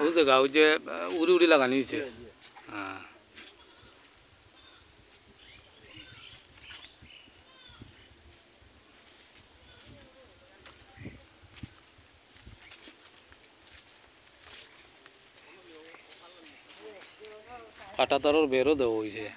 ওই জায়গা ওই যে উড়ি উড়ি লাগানি হয়েছে। হ্যাঁ কাটা তারর বেরও দেওয়া হয়েছে।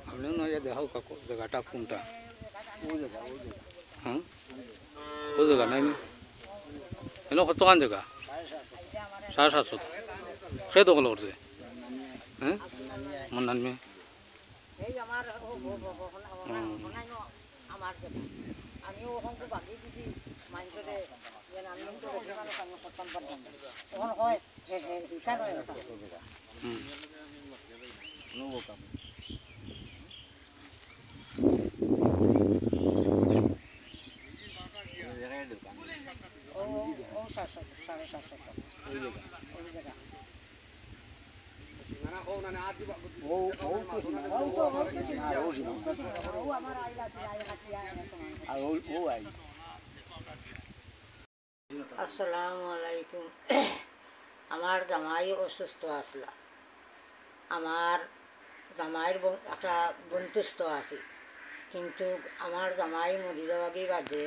আপনি নয় দেখাও কাকু জায়গাটা কোনটা? হ্যাঁ ওই জায়গা নাই এনে কতখান জায়গা? 750 সে দখল করছে। হ্যাঁ মন্নান মেয়ে আসসালামু আলাইকুম। আমার জামাই অসুস্থ আসলা, আমার জামাইয়ের একটা বন্ধুস্থ আছে, কিন্তু আমার জামাই মরি যাওয়াগি বাদে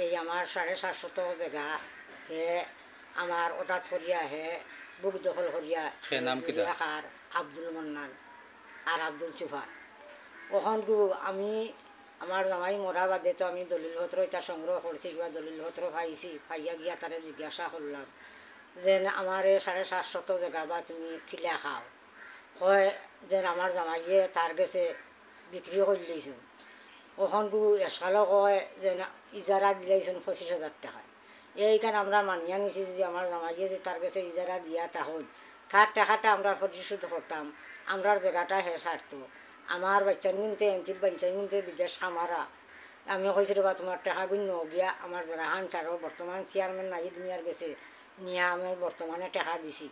এই আমার 750 জায়গা হে আমার ওটা থরিয়া হে বুক দখল করিয়া খার আব্দুল মন্নান আর আব্দুল চুফা। ওখান আমি আমার জামাই মরা বাদে তো আমি দলিলপত্র এটা সংগ্রহ করছি, কিংবা দলিলপত্র পাইছি, পাইয়া গিয়া তারে জিজ্ঞাসা করলাম যে আমার 750 জায়গা বা তুমি খিলা খাও, হয় যে আমার জামাইয়ে তার গেছে বিক্রি করে দিয়েছেন। ওখান এসকালও কয় যে ইজারা দিলাইছেন 25,000 টাকায়। এইখানে আমরা মানিয়া নিছি যে আমার জামাইয়ে যে তার কাছে ইজারা দিয়া তাহলে তার টাকাটা আমরা পরিশোধ করতাম, আমরার জায়গাটা হে ছাড়তো। আমার বাচ্চার মিনতে এনতি বাচ্চার মিনতে বিদেশ খামারা আমি কইছি বা তোমার টাকা গুণ গিয়া আমার জায়গা হান ছাড়ো। বর্তমান চেয়ারম্যান নাহিদ মিয়ার গেছে নিয়ে আমি বর্তমানে টাকা দিছি,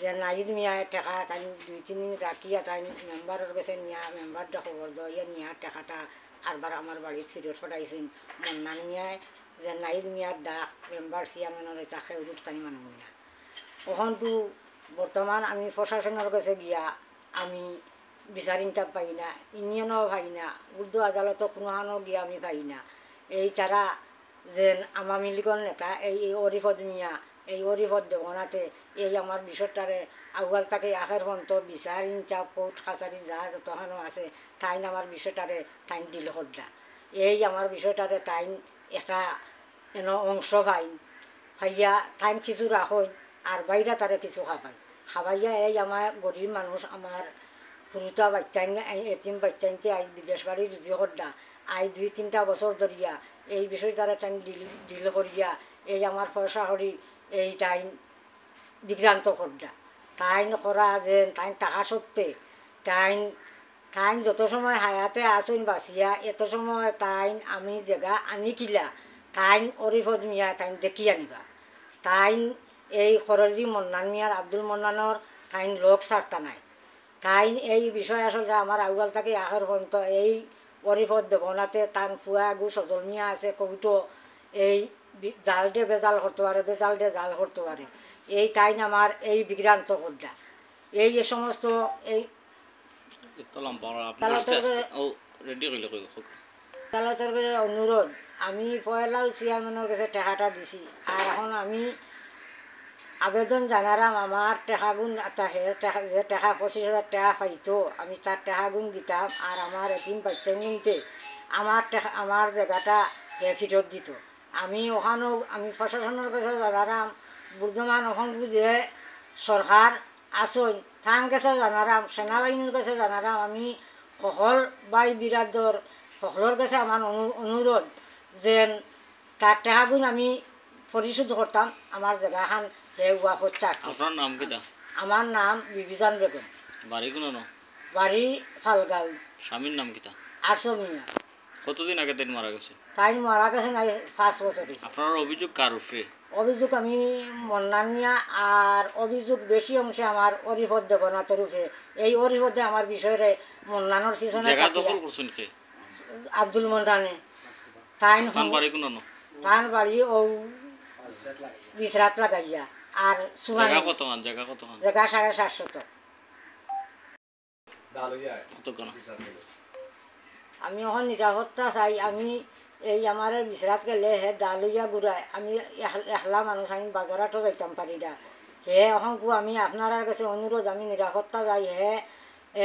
যে নাহিদ মিয়া টাকা তাই 2-3 দিন রাখিয়া তাই মেম্বারের কাছে নিয়ে মেম্বারটা খবর দইয়া নিয়ে টাকাটা আরবার আমার বাড়ি ফিরত ফটাইছেন মন্নান মিয়ায়, যে নাহিদ মিয়ার ডাক মেম্বার চেয়ারম্যানের এটা খেউরুট তাই মানুষ না। ওখান বর্তমান আমি প্রশাসনের কাছে গিয়া আমি বিচার ইনসাফ পাই না, ইউনিয়নও পাই না, উর্দু আদালতও কোনোখানো গিয়া আমি পাই না। এই তারা যেন আওয়ামী লীগের নেতা এই অরিফদ মিয়া এই অরিফদ দেবনাতে এই আমার বিষয়টারে আউয়াল তাকে আখের পর্যন্ত বিচার ইনসাফ কোর্ট কাছারি যা যতখানো আছে তাইন আমার বিষয়টারে তাইন দিল হড্ডা। এই আমার বিষয়টারে তাইন একটা অংশ পাইন ভাইয়া তাইন কিছু রাখই আর বাইরা তারে কিছু খাবাই খাবাইয়া এই আমার গরিব মানুষ আমার ফুরুতা বাচ্চাইন এতিম বাচ্চাইনতে আই বিদেশ বাড়ি রুজি হড্ডা আই 2-3টা বছর ধরিয়া এই বিষয়টারে তাইন ডিল করিয়া এই আমার পয়সা করি এই তাইন বিভ্রান্ত করডা। তাইন করা যে তাইন টাকা সত্ত্বে তাইন তাইন যত সময় হায়াতে আসুন বাঁচিয়া এত সময় তাইন আমি জায়গা আনি কিলা তাইন অরিফদ মিয়া তাইন দেখি আনিবা। তাইন এই খরদি মন্নান মিয়ার আব্দুল মন্নানোর তাইন লোক ছাড়তা নাই। তাইন এই বিষয় আসলে আমার আউয়াল থাকে আখের পর্যন্ত এই অরিফদ দেবনাতে তার ফুয়া গু সজল মিয়া আছে কবিটো এই জাল ডে বেজাল করতে পারে, বেজাল ডে জাল করতে পারে। এই তাইন আমার এই বিভ্রান্ত করডা এই সমস্ত এই তালাতর অনুরোধ আমি পয়লাও চেয়ারম্যানের কাছে টাকাটা দিছি, আর এখন আমি আবেদন জানারাম আমার টাকা গুণ যে টাকা 25,000 টাকা পাইতো আমি তার টাকা গুণ দিতাম, আর আমার এতিম বাচ্চা নিতে আমার টাকা আমার জায়গাটা ফেরত দিত। আমি ওখানেও আমি প্রশাসনের কাছে জানারাম, বর্ধমান ওখান যে সরকার আসন থান কাছে জানারাম, সেনাবাহিনীর কাছে জানারাম, আমি সকল বাই বিরাদর সকলের কাছে আমার অনুরোধ যে তার টাকা গুণ আমি পরিশোধ করতাম আমার জায়গাখান আপনার নাম কিটা? আমার নাম বিবিজান বেগম। বাড়ি কোন? বাড়ি ফালগাঁও। স্বামীর নাম কিটা? 800 মিয়া। কতদিন আগে তাই মারা গেছে? তাই মারা গেছে না 5 বছর হয়েছে। আপনার অভিযোগ কার উপরে? অভিযোগ আমি মন্নান মিয়া, আর অভিযোগ বেশি অংশে আমার অরিফত দেবনাথের উপরে। এই অরিফতে আমার বিষয়ে মন্নানোর পিছনে জায়গা থাকিয়া দখল করছেন কে? আব্দুল মন্দানে তাই আপনার বাড়ি কোন ন? তার বাড়ি ও বিছরাত লাগাইয়া। আর সুরান জায়গা কত মান? জায়গা কত মান? জায়গা 750। কত কোন? আমি এখন নিরাপত্তা চাই। আমি এই আমার বিছরাত গেলে হে ডালুইয়া ঘুরায়, আমি একলা মানুষ, আমি বাজারাতও যাইতাম পারি না। হে এখন আমি আপনার কাছে অনুরোধ, আমি নিরাপত্তা যাই। হে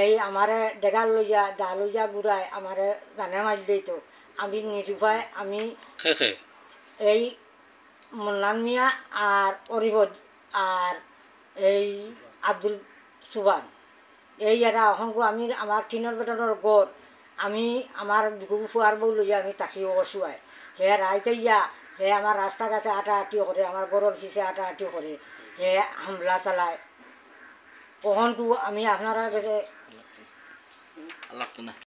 এই আমার ডেগাল লইয়া ডালুইয়া ঘুরায় আমার জানে মারি দিই। তো আমি নিরুপায়, আমি খে এই মুন্নান মিয়া আর অরিহদ আর এই আব্দুল সুবান, এই এরা অহংকু আমি আমার টিনের বেতনের গড়, আমি আমার ফুয়ার বউ লইয়া আমি তাকি অসুয়াই। হে রাইতে ইয়া হে আমার রাস্তাঘাটে আটাআটি করে, আমার গড়ের পিছে আটাআটি করে, হে হামলা চালায়। অহংকু আমি আপনারা কাছে লাগতো না।